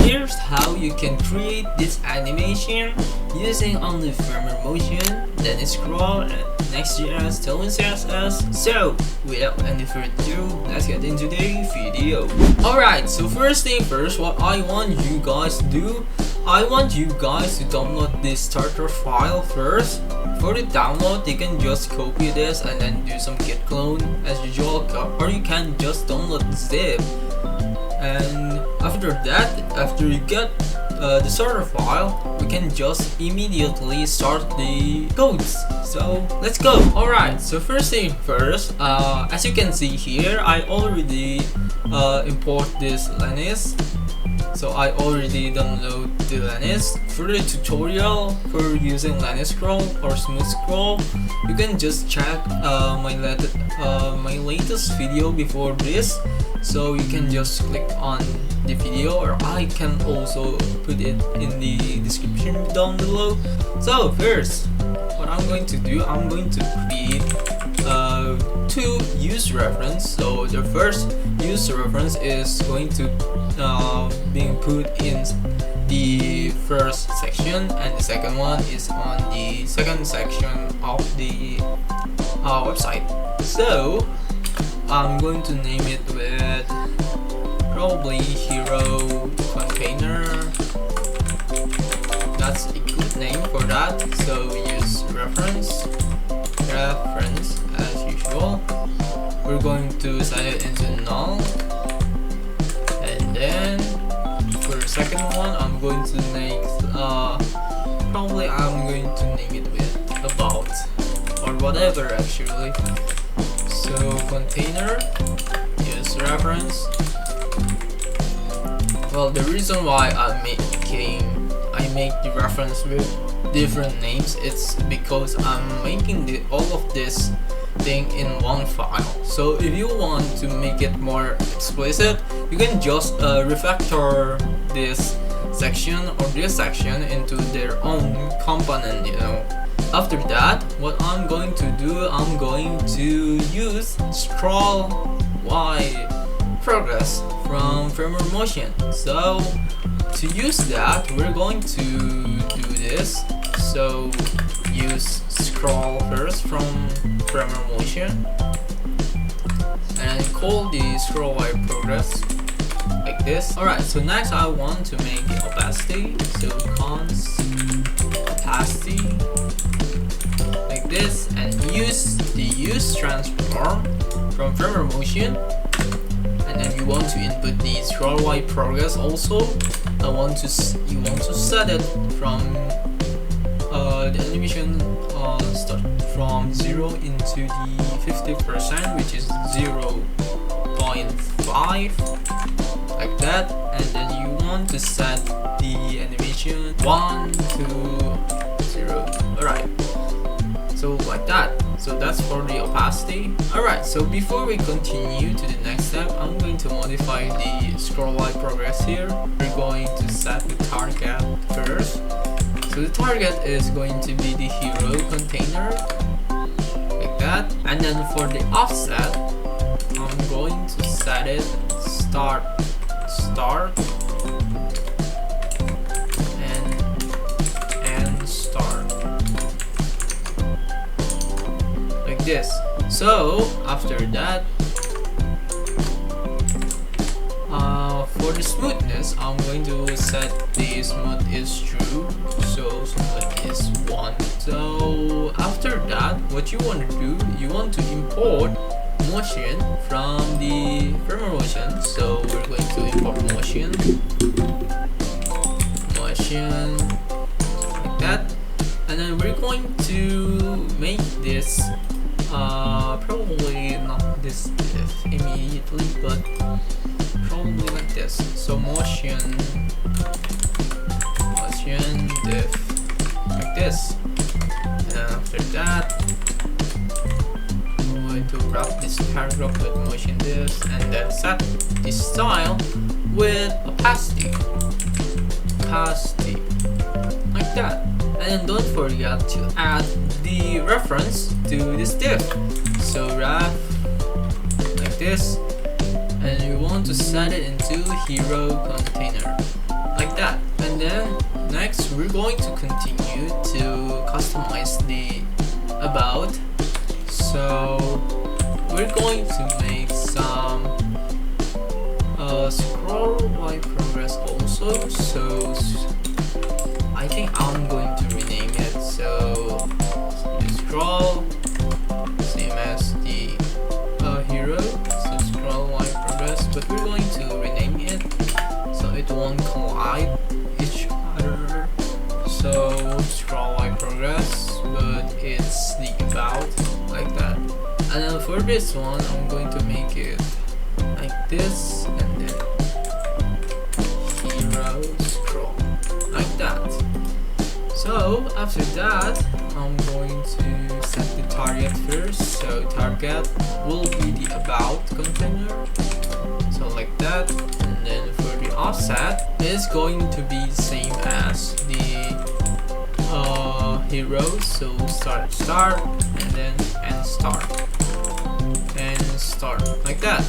here's how you can create this animation using only firmware motion, Lenis scroll, and Next.js, Tailwind CSS. So without any further ado, let's get into the video. Alright, so first thing first, what I want you guys to do, I want you guys to download this starter file first. For the download, you can just copy this and then do some git clone as usual, or you can just download the zip. And after that, after you get the starter file, we can just immediately start the codes. So let's go. Alright, so first thing first, as you can see here, I already import this Lenis. So I already download the Lenis. For the tutorial for using Lenis scroll or smooth scroll, you can just check my latest video before this. So you can just click on the video, or I can also put it in the description down below. So first, what I'm going to do, I'm going to create two use reference. So the first use reference is going to being put in the first section, and the second one is on the second section of the website. So I'm going to name it with probably hero container. That's a good name for that. So use reference as usual. We're going to set it into null, and then for the second one, I'm going to make probably I'm going to name it with about or whatever actually. So container, use reference. Well, the reason why I make the reference with different names, it's because I'm making all of this thing in one file. So if you want to make it more explicit, you can just refactor this section or this section into their own component, you know. After that, what I'm going to do, I'm going to use scroll Y progress from firmware motion. So to use that, we're going to do this. So use scroll first from firmware motion, and call the scroll Y progress like this. Alright, so next I want to make the opacity. So const opacity like this, and use the use transform from firmware motion. And then you want to input the scroll Y progress also. You want to set it from the animation start from 0 into the 50%, which is 0.5 like that. And then you want to set the animation 1 to 0. Alright, so like that. So that's for the opacity. Alright, so before we continue to the next step, I'm going to modify the scroll Y progress here. We're going to set the target first. So the target is going to be the hero container like that. And then for the offset, I'm going to set it start and start like this. So after that, for the smoothness, I'm going to set the smooth is true. So smooth is 1. So after that, what you want to do, you want to import motion from the firmware motion. So we're going to import motion like that, and then we're going to make this probably not this div immediately, but probably like this. So motion div like this. And after that, I'm going to wrap this paragraph with motion div, and then set the style with opacity like that. And then don't forget to add the reference to this div. So ref like this, and you want to set it into hero container going to continue to customize the about. So we're going to make some scroll by progress also. So I think I'm going to rename it. So you scroll, same as the hero. So scroll by progress, but we're going to rename it so it won't collide each other. So scroll by progress, but it's the about, like that. And then for this one, I'm going to make it like this, and then hero scroll, like that. So after that, I'm going to set the target first. So target will be the about container, so like that. And then for the offset, it's going to be the same as the hero. So start and then end start, like that.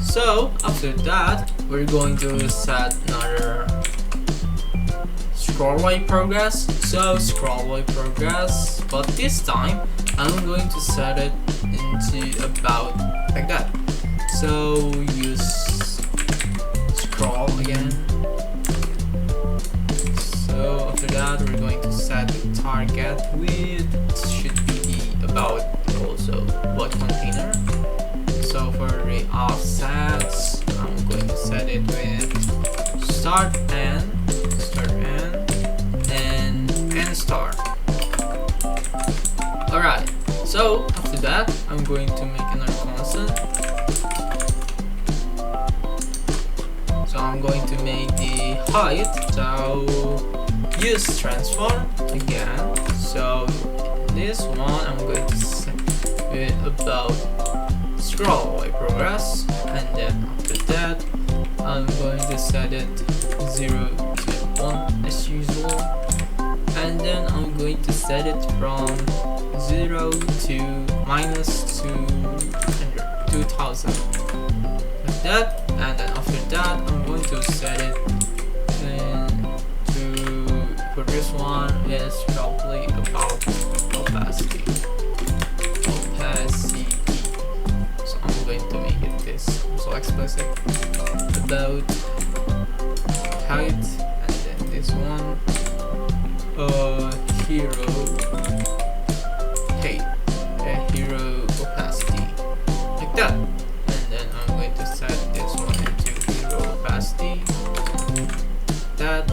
So after that, we're going to set another scroll by progress. So scroll by progress, but this time I'm going to set it into about, like that. So use scroll again. So after that, we're going to set the target with, should be the about also, what container. So for the offsets, I'm going to set it with start and end start. Alright, so after that, I'm going to make another constant. So I'm going to make the height. So use transform again. So this one, I'm going to set it about scroll by progress, and then after that I'm going to set it 0 to 1 as usual, and then I'm going to set it from 0 to minus 2000, like that. And then after that, I'm going to set it for this one is probably about opacity. I'm going to make it this so explicit, about height, and then this one hero hero opacity, like that. And then I'm going to set this one into hero opacity, that.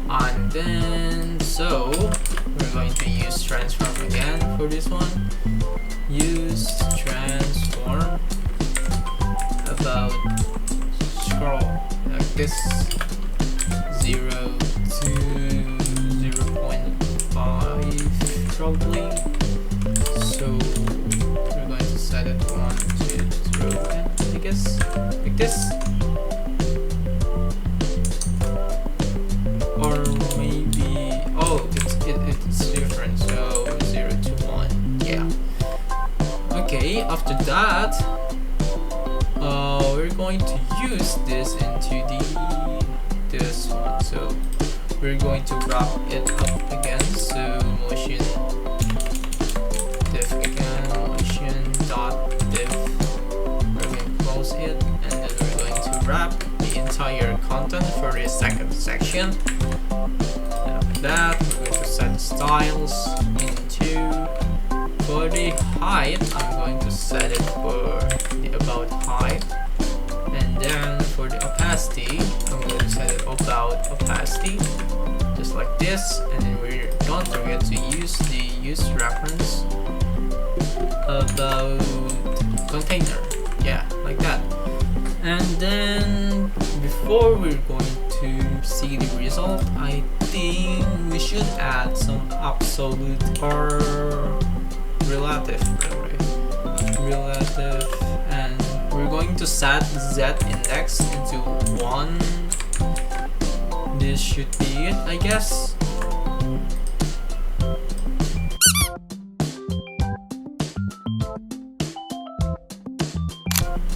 And then so we're going to use transform again for this one. Use transform about scroll, like this, 0 to 0.5 probably. So we're going to set it 1 to 0, I guess, like this. Or maybe, oh, it's different, so 0 to 1, yeah. Okay, after that, we're going to use this into this one. So we're going to wrap it up again. So motion div again, motion dot div. We're going to close it, and then we're going to wrap the entire content for the second section. And after that, we're going to set styles into. For the height, I'm going to set it for the about height, and then for the opacity, I'm going to set it about opacity, just like this. And then we don't forget to use the use reference about container, yeah, like that. And then before we're going to see the result, I think we should add some absolute or relative, and we're going to set z index into 1. This should be it, I guess.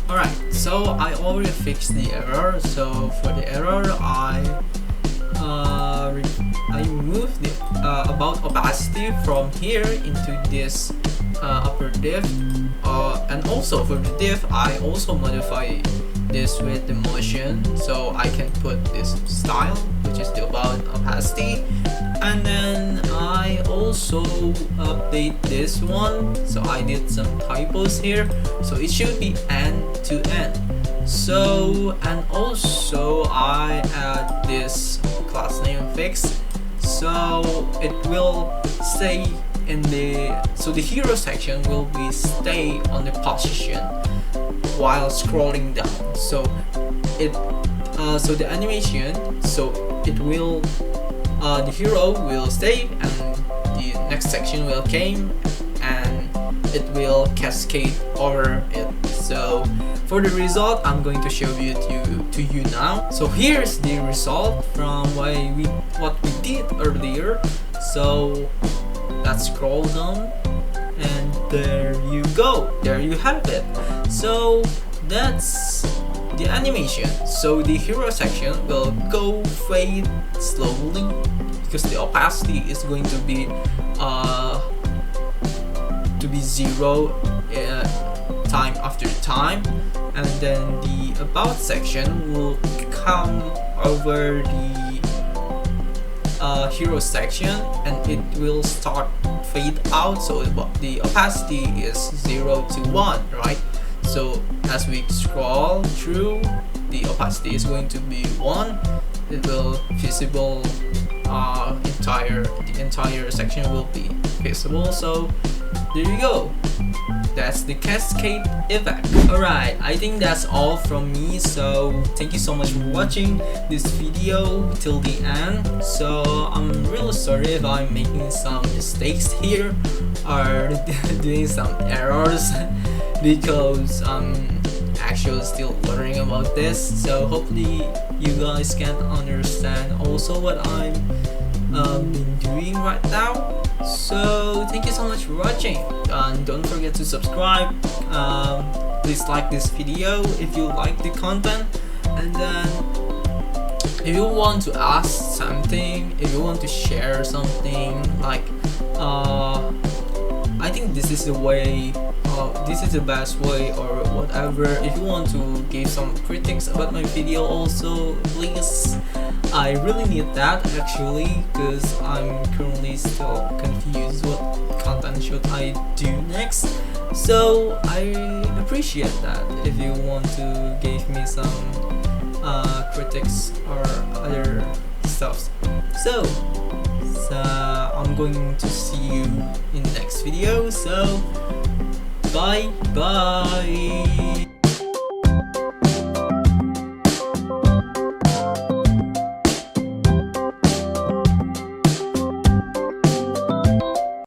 Alright, so I already fixed the error. So for the error, I I move the about opacity from here into this upper div, and also for the div I also modify this with the motion, so I can put this style, which is the about opacity, and then I also update this one. So I did some typos here, so it should be end to end. So, and also I add this class name fix, so it will stay in the, so the hero section will be stay on the position while scrolling down. So it so the animation, so it will the hero will stay and the next section will came and it will cascade over it. So for the result, I'm going to show you to you now. So here's the result from what we did earlier. So let's scroll down, and there you go, there you have it. So that's the animation. So the hero section will go fade slowly because the opacity is going to be zero time after time, and then the about section will come over the hero section and it will start fade out. So the opacity is 0 to 1, right? So as we scroll through, the opacity is going to be 1. It will visible the entire section will be visible. So there you go, that's the cascade effect. Alright, I think that's all from me. So thank you so much for watching this video till the end. So I'm really sorry if I'm making some mistakes here or doing some errors because I'm actually still learning about this. So hopefully you guys can understand also what I'm been doing right now. So thank you so much for watching, and don't forget to subscribe. Please like this video if you like the content, and then if you want to ask something, if you want to share something, like I think this is the way, this is the best way or whatever. If you want to give some critics about my video also, please, I really need that actually, because I'm currently still confused what content should I do next. So I appreciate that if you want to give me some critics or other stuff. So I'm going to see you in the next video. So bye bye.